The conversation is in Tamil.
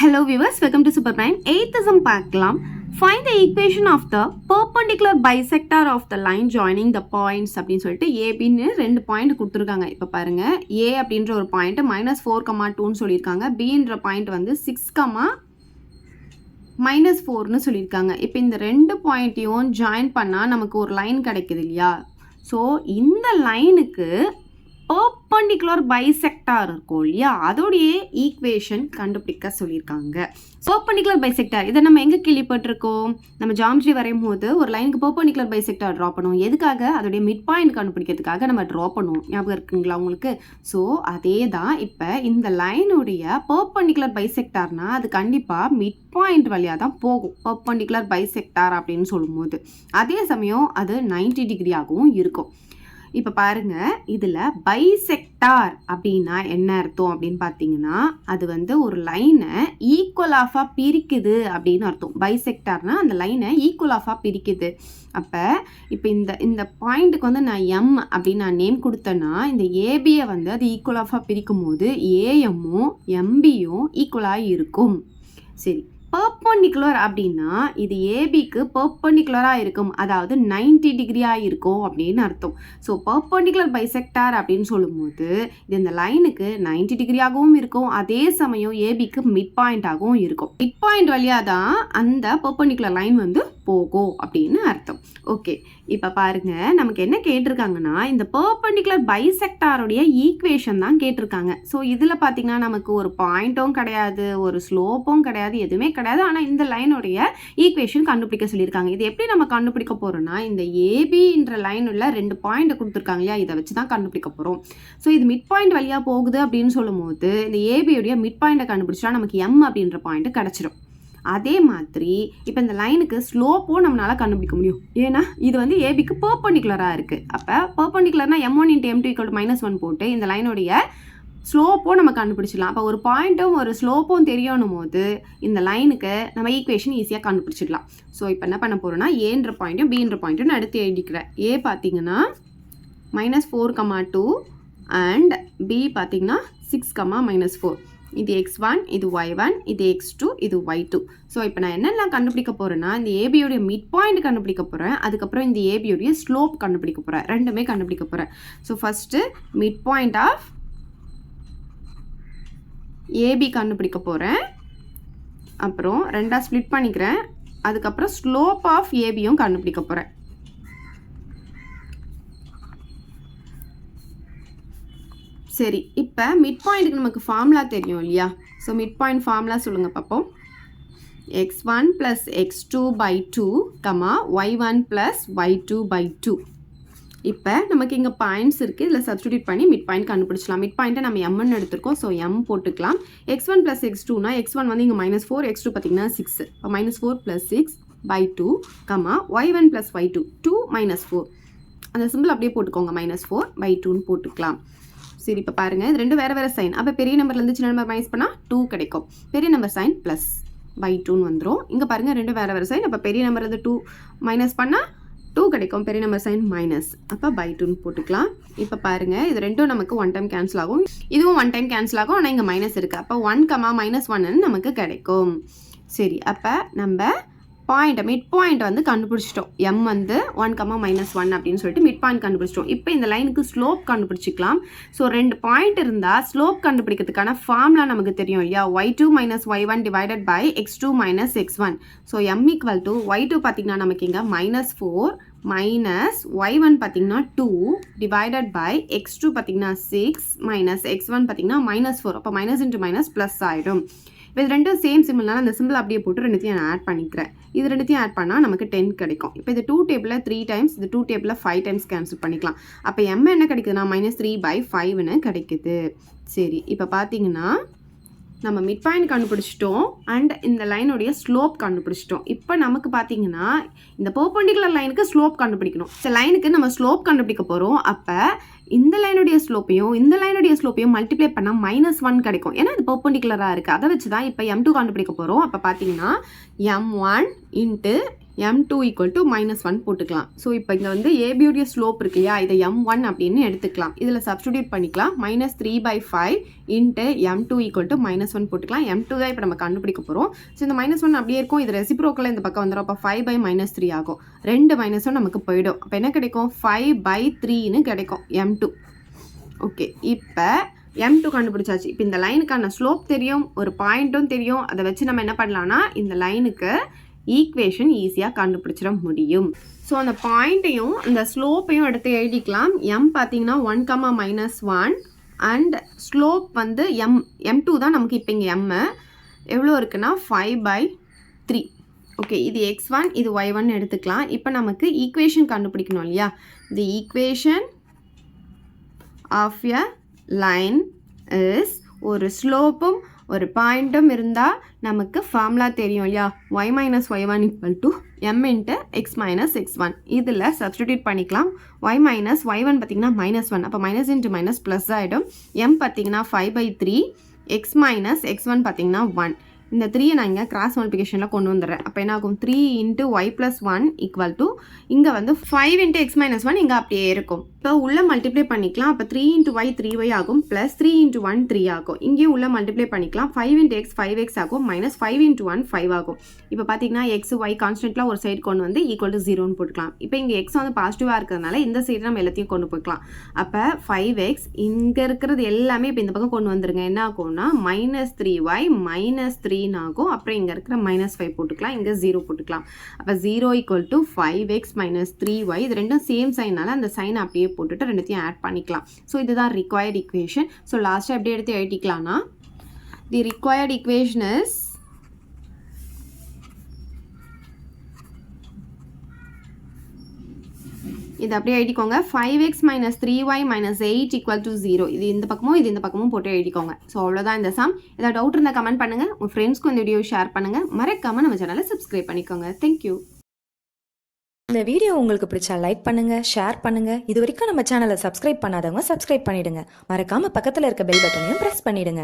Hello viewers, welcome to Super Prime. 8th sum பார்க்கலாம். Find the equation of the perpendicular bisector of the line joining the points அப்படின்னு சொல்லிட்டு ஏபின்னு ரெண்டு பாயிண்ட் கொடுத்துருக்காங்க. இப்போ பாருங்க, ஏ அப்படின்ற ஒரு பாயிண்ட் -4,2ன்னு சொல்லியிருக்காங்க. பின்ற பாயிண்ட் வந்து 6,-4ன்னு சொல்லியிருக்காங்க. இப்போ இந்த ரெண்டு பாயிண்ட்டையும் ஜாயின் பண்ணால் நமக்கு ஒரு லைன் கிடைக்குது இல்லையா? ஸோ இந்த லைனுக்கு perpendicular bisector இருக்கும் இல்லையா, அதோடைய ஈக்குவேஷன் கண்டுபிடிக்க சொல்லியிருக்காங்க. perpendicular bisector இதை நம்ம எங்கே கேள்விப்பட்டிருக்கோம்? நம்ம ஜாமெட்ரி வரையும் போது ஒரு லைனுக்கு perpendicular bisector ட்ரா பண்ணுவோம். எதுக்காக? அதோடைய மிட் பாயிண்ட் கண்டுபிடிக்கிறதுக்காக நம்ம ட்ரா பண்ணுவோம். ஞாபகம் இருக்குங்களா உங்களுக்கு? ஸோ அதே தான் இப்போ இந்த லைனுடைய perpendicular bisectorனா அது கண்டிப்பாக மிட் பாயிண்ட் வழியாக தான் போகும். perpendicular bisector அப்படின்னு சொல்லும்போது அதே சமயம் அது 90 டிகிரியாகவும் இருக்கும். இப்போ பாருங்க, இதில் பைசெக்டார் அப்படின்னா என்ன அர்த்தம் அப்படின்னு பார்த்தீங்கன்னா, அது வந்து ஒரு லைனை ஈக்குவல் ஆஃபாக பிரிக்குது அப்படின்னு அர்த்தம். பைசெக்டார்னா அந்த லைனை ஈக்குவல் ஆஃபாக பிரிக்குது. அப்போ இப்போ இந்த பாயிண்ட்டுக்கு வந்து நான் எம் அப்படின்னு நான் நேம் கொடுத்தேன்னா, இந்த ஏபியை வந்து அது ஈக்குவல் ஆஃபாக பிரிக்கும் போது ஏஎம்மும் எம்பியும் ஈக்குவலாக இருக்கும். சரி, பர்பண்டிகுலர் அப்படின்னா இது ஏபிக்கு பர்பண்டிகுலராக இருக்கும், அதாவது 90 டிகிரியாக இருக்கும் அப்படின்னு அர்த்தம். ஸோ பர்பண்டிகுலர் பைசெக்டார் அப்படின்னு சொல்லும்போது இது இந்த லைனுக்கு 90 டிகிரியாகவும் இருக்கும், அதே சமயம் ஏபிக்கு மிட் பாயிண்டாகவும் இருக்கும். மிட் பாயிண்ட் வழியாக தான் அந்த பர்பண்டிகுலர் லைன் வந்து போகும் அப்படின்னு அர்த்தம். ஓகே, இப்போ பாருங்க, நமக்கு என்ன கேட்டிருக்காங்கன்னா இந்த பர்பண்டிகுலர் பைசெக்டாருடைய ஈக்குவேஷன் தான் கேட்டிருக்காங்க. ஸோ இதில் பார்த்தீங்கன்னா நமக்கு ஒரு பாயிண்ட்டும் கிடையாது, ஒரு ஸ்லோப்பும் கிடையாது, எதுவுமே கிடையாது. ஆனால் இந்த லைனுடைய ஈக்குவேஷன் கண்டுபிடிக்க சொல்லியிருக்காங்க. இது எப்படி நம்ம கண்டுபிடிக்க போகிறோம்னா, இந்த ஏபின்ற லைன் உள்ள ரெண்டு பாயிண்ட் கொடுத்துருக்காங்க இல்லையா, இதை வச்சு தான் கண்டுபிடிக்க போகிறோம். ஸோ இது மிட் பாயிண்ட் வழியாக போகுது அப்படின்னு சொல்லும்போது இந்த ஏபியுடைய மிட் பாயிண்ட்டை கண்டுபிடிச்சா நமக்கு எம் அப்படின்ற பாயிண்ட் கிடச்சிடும். அதே மாதிரி இப்போ இந்த லைனுக்கு ஸ்லோப்பும் நம்மளால் கண்டுபிடிக்க முடியும். ஏன்னா இது வந்து ஏபிக்கு பர்பண்டிகுலராக இருக்குது. அப்போ பர்பண்டிகுலர்னா m1 × m2 = -1 போட்டு இந்த லைனுடைய ஸ்லோப்பும் நம்ம கண்டுபிடிச்சிடலாம். அப்போ ஒரு பாயிண்ட்டும் ஒரு ஸ்லோப்பும் தெரியணும் போது இந்த லைனுக்கு நம்ம ஈக்குவேஷன் ஈஸியாக கண்டுபிடிச்சிடலாம். ஸோ இப்போ என்ன பண்ண போகிறோம்னா, ஏன்ற பாயிண்ட்டும் பின்ற பாயிண்ட்டும் நான் எடுத்து எழுதிக்கிறேன். ஏ பார்த்தீங்கன்னா -4,2 அண்ட் பி பார்த்தீங்கன்னா 6,-4. இது x1, இது y1, இது x2, இது y2. ஸோ இப்போ நான் என்னெல்லாம் கண்டுபிடிக்க போகிறேன்னா, இந்த ஏபியோடைய மிட் பாயிண்ட் கண்டுபிடிக்க போகிறேன், அதுக்கப்புறம் இந்த ஏபியோடைய ஸ்லோப் கண்டுபிடிக்க போகிறேன், ரெண்டுமே கண்டுபிடிக்க போகிறேன். So first mid point of A B கண்டுபிடிக்க போகிறேன், அப்புறம் ரெண்டாக ஸ்ப்ளிட் பண்ணிக்கிறேன், அதுக்கப்புறம் ஸ்லோப் ஆஃப் ஏபியும் கண்டுபிடிக்க போகிறேன். சரி, இப்போ மிட் பாயிண்ட்டுக்கு நமக்கு ஃபார்முலா தெரியும் இல்லையா? ஸோ மிட் பாயிண்ட் ஃபார்முலா சொல்லுங்கள் பார்ப்போம். x1 + x2/2, y1 + y2/2. இப்போ நமக்கு இங்கே பாயிண்ட்ஸ் இருக்குது, இதில் சப்ஸ்டிடியூட் பண்ணி மிட் பாயிண்ட் கண்டுபிடிச்சலாம். மிட் பாயிண்ட்டை நம்ம எம்ன்னு எடுத்துருக்கோம், ஸோ எம் போட்டுக்கலாம். x1 + x2னா x1 வந்து இங்கே -4, x2 பார்த்தீங்கன்னா 6. இப்போ -4 + 6/2, y1 + y2, 2 - 4. அந்த சிம்பிள் அப்படியே போட்டுக்கோங்க, -4/2ன்னு போட்டுக்கலாம். சரி, இப்போ பாருங்கள், இது ரெண்டு வேறு வேறு சைன். அப்போ பெரிய நம்பர்லேருந்து சின்ன நம்பர் மைனஸ் பண்ணால் 2 கிடைக்கும். பெரிய நம்பர் சைன் +/2ன்னு வந்துடும். இங்கே பாருங்கள், ரெண்டு வேறு வேறு சைன். அப்போ பெரிய நம்பர்லேருந்து 2 மைனஸ் பண்ணால் 2 கிடைக்கும், பெரிய நம்பர் சைன் மைனஸ், அப்போ /2ன்னு போட்டுக்கலாம். இப்போ பாருங்கள், இது ரெண்டும் நமக்கு 1 டைம் கேன்சல் ஆகும், இதுவும் 1 டைம் கேன்சல் ஆகும், ஆனால் இங்கே மைனஸ் இருக்குது. அப்போ 1, -1ன்னு நமக்கு கிடைக்கும். சரி, அப்போ நம்ம பாயிண்ட்டை மிட் பாயிண்ட் வந்து கண்டுபிடிச்சிட்டோம். எம் வந்து 1, -1 அப்படின்னு சொல்லிட்டு மிட் பாயிண்ட் கண்டுபிடிச்சிட்டோம். இப்போ இந்த லைனுக்கு ஸ்லோப் கண்டுபிடிச்சிக்கலாம். ஸோ ரெண்டு பாயிண்ட் இருந்தால் ஸ்லோப் கண்டுபிடிக்கிறதுக்கான ஃபார்முலா நமக்கு தெரியும் இல்லையா? y2 - y1 / x2 - x1. So m = y2 பார்த்தீங்கன்னா நமக்கு இங்கே -4 y1 பார்த்தீங்கன்னா 2 / x2 பார்த்தீங்கன்னா 6 x1 பார்த்தீங்கன்னா -4. அப்போ மைனஸ் இன்ட்டு மைனஸ் ப்ளஸ் ஆகிடும். இப்போ இது ரெண்டும் சேம் சிம்பிள்னால அந்த சிம்பிள் அப்படியே போட்டு ரெண்டுத்தையும் நான் ஆட் பண்ணிக்கிறேன். இது ரெண்டுத்தையும் ஆட் பண்ணால் நமக்கு 10 கிடைக்கும். இப்போ இது 2 டேபிளில் 3 டைம்ஸ், இது 2 டேபிளில் 5 டைம்ஸ் கேன்சல் பண்ணிக்கலாம். அப்போ m என்ன கிடைக்குதுன்னா -3/5ன்னு கிடைக்குது. சரி, இப்போ பார்த்தீங்கன்னா நம்ம மிட் பாயிண்ட் கண்டுபிடிச்சிட்டோம் அண்ட் இந்த லைனுடைய ஸ்லோப் கண்டுபிடிச்சிட்டோம். இப்போ நமக்கு பார்த்தீங்கன்னா இந்த பர்பண்டிகுலர் லைனுக்கு ஸ்லோப் கண்டுபிடிக்கணும். இந்த லைனுக்கு நம்ம ஸ்லோப் கண்டுபிடிக்க போகிறோம். அப்போ இந்த லைனுடைய ஸ்லோப்பையும் இந்த லைனுடைய ஸ்லோப்பையும் மல்டிப்ளை பண்ணால் -1 கிடைக்கும். ஏன்னா இது பர்பண்டிகுலராக இருக்குது, அதை வச்சு தான் இப்போ m2 கண்டுபிடிக்க போகிறோம். அப்போ பார்த்தீங்கன்னா m1 × m2 ஈக்குவல் டு -1 போட்டுக்கலாம். ஸோ இப்போ இங்கே வந்து ஏபியோடைய ஸ்லோப் இருக்கு இல்லையா, இதை m1 அப்படின்னு எடுத்துக்கலாம். இதில் சப்ஸ்டிடியூட் பண்ணிக்கலாம். -3/5 இன்ட்டு m2 ஈக்குவல் டு -1 போட்டுக்கலாம். m2 தான் இப்போ நம்ம கண்டுபிடிக்க போகிறோம். ஸோ இந்த -1 அப்படியே இருக்கும். இது ரெசிப்ரோக்கலாக இந்த பக்கம் வந்துடும். அப்போ 5/-3 ஆகும். 2 -1 நமக்கு போயிடும். அப்போ என்ன கிடைக்கும்? 5/3ன்னு கிடைக்கும் m2. ஓகே, இப்போ m2 கண்டுபிடிச்சாச்சு. இப்போ இந்த லைனுக்கான ஸ்லோப் தெரியும், ஒரு பாயிண்ட்டும் தெரியும். அதை வச்சு நம்ம என்ன பண்ணலாம்னா இந்த லைனுக்கு ஈக்குவேஷன் ஈஸியாக கண்டுபிடிச்சிட முடியும். ஸோ அந்த பாயிண்ட்டையும் அந்த ஸ்லோப்பையும் எடுத்து எழுதிக்கலாம். m பார்த்தீங்கன்னா 1, அண்ட் ஸ்லோப் வந்து m2 தான் நமக்கு இப்போ இங்கே m எவ்வளோ இருக்குன்னா 5/3. ஓகே, இது x1 இது y1 எடுத்துக்கலாம். இப்போ நமக்கு ஈக்குவேஷன் கண்டுபிடிக்கணும் இல்லையா. The equation of a line is, ஒரு ஸ்லோப்பும் ஒரு பாயிண்ட்டும் இருந்தால் நமக்கு ஃபார்முலா தெரியும் இல்லையா, y - y1 = m × x - x1. இதில் சப்ஸ்டிடியூட் பண்ணிக்கலாம். y - y1 பார்த்திங்கன்னா -1, அப்போ மைனஸ் இன்ட்டு மைனஸ் ப்ளஸ் ஆகிடும். m பார்த்திங்கன்னா 5/3, x - x1 பார்த்திங்கன்னா 1. இந்த 3யை நான் இங்கே கிராஸ் மல்டிபிகேஷனில் கொண்டு வந்துடுறேன். அப்போ என்ன ஆகும்? 3 × y + 1 = இங்கே வந்து 5 × x - 1 இங்கே அப்படியே இருக்கும். இப்போ உள்ளே மல்டிப்ளை பண்ணிக்கலாம். அப்போ 3 × y 3y ஆகும், ப்ளஸ் 3 × 1 3 ஆகும். இங்கேயும் உள்ளே மல்டிப்ளை பண்ணிக்கலாம். 5 × x 5x ஆகும், மைனஸ் 5 × 1 5 ஆகும். இப்போ பார்த்தீங்கன்னா எக்ஸ் y கான்ஸ்டன்ட்லாம் ஒரு சைடு கொண்டு வந்து ஈக்குவல் டு 0ன்னு போட்டுக்கலாம். இப்போ இங்கே எக்ஸ் வந்து பாசிட்டிவாக இருக்கிறதுனால இந்த சைடு நம்ம எல்லாத்தையும் கொண்டு போய்க்கலாம். அப்போ 5x இங்கே இருக்கிறது எல்லாமே இப்போ இந்த பக்கம் கொண்டு வந்துருங்க. என்ன ஆகும்னா -3y -3 ஆகும். அப்புறம் இங்கே இருக்கிற -5 போட்டுக்கலாம், இங்கே 0 போட்டுக்கலாம். அப்போ 0 = 5x - 3y. இது ரெண்டும் சேம் சைனால அந்த சைனை அப்படியே போட்டுட்டு ரெண்டுத்தையும் ஆட் பண்ணிக்கலாம். ஸோ இதுதான் ரிக்வயர்ட் ஈக்குவேஷன். ஸோ லாஸ்ட்டாக எப்படி எடுத்து எழுதிக்கலாம்னா, தி ரிக்வயர்ட் ஈக்குவேஷன் இஸ் இது அப்படியே எழுதிக்கோங்க. 5x - 3y - 8 = 0. இது இந்த பக்கமும் இது இந்த பக்கமும் போட்டு எழுதிக்கோங்க. ஸோ அவ்வளோதான் இந்த சம். ஏதாவது டவுட் இருந்தால் கமெண்ட் பண்ணுங்கள். உங்கள் ஃப்ரெண்ட்ஸ்க்கு இந்த வீடியோ ஷேர் பண்ணுங்கள். மறக்காமல் நம்ம சேனலை சப்ஸ்கிரைப் பண்ணிக்கோங்க. தேங்க்யூ. இந்த வீடியோ உங்களுக்கு பிடிச்சா லைக் பண்ணுங்க, ஷேர் பண்ணுங்க. இது வரைக்கும் நம்ம சேனலை சப்ஸ்கிரைப் பண்ணாதவங்க சப்ஸ்கிரைப் பண்ணிடுங்க. மறக்காம பக்கத்தில் இருக்க பெல் பட்டனையும் பிரஸ் பண்ணிடுங்க.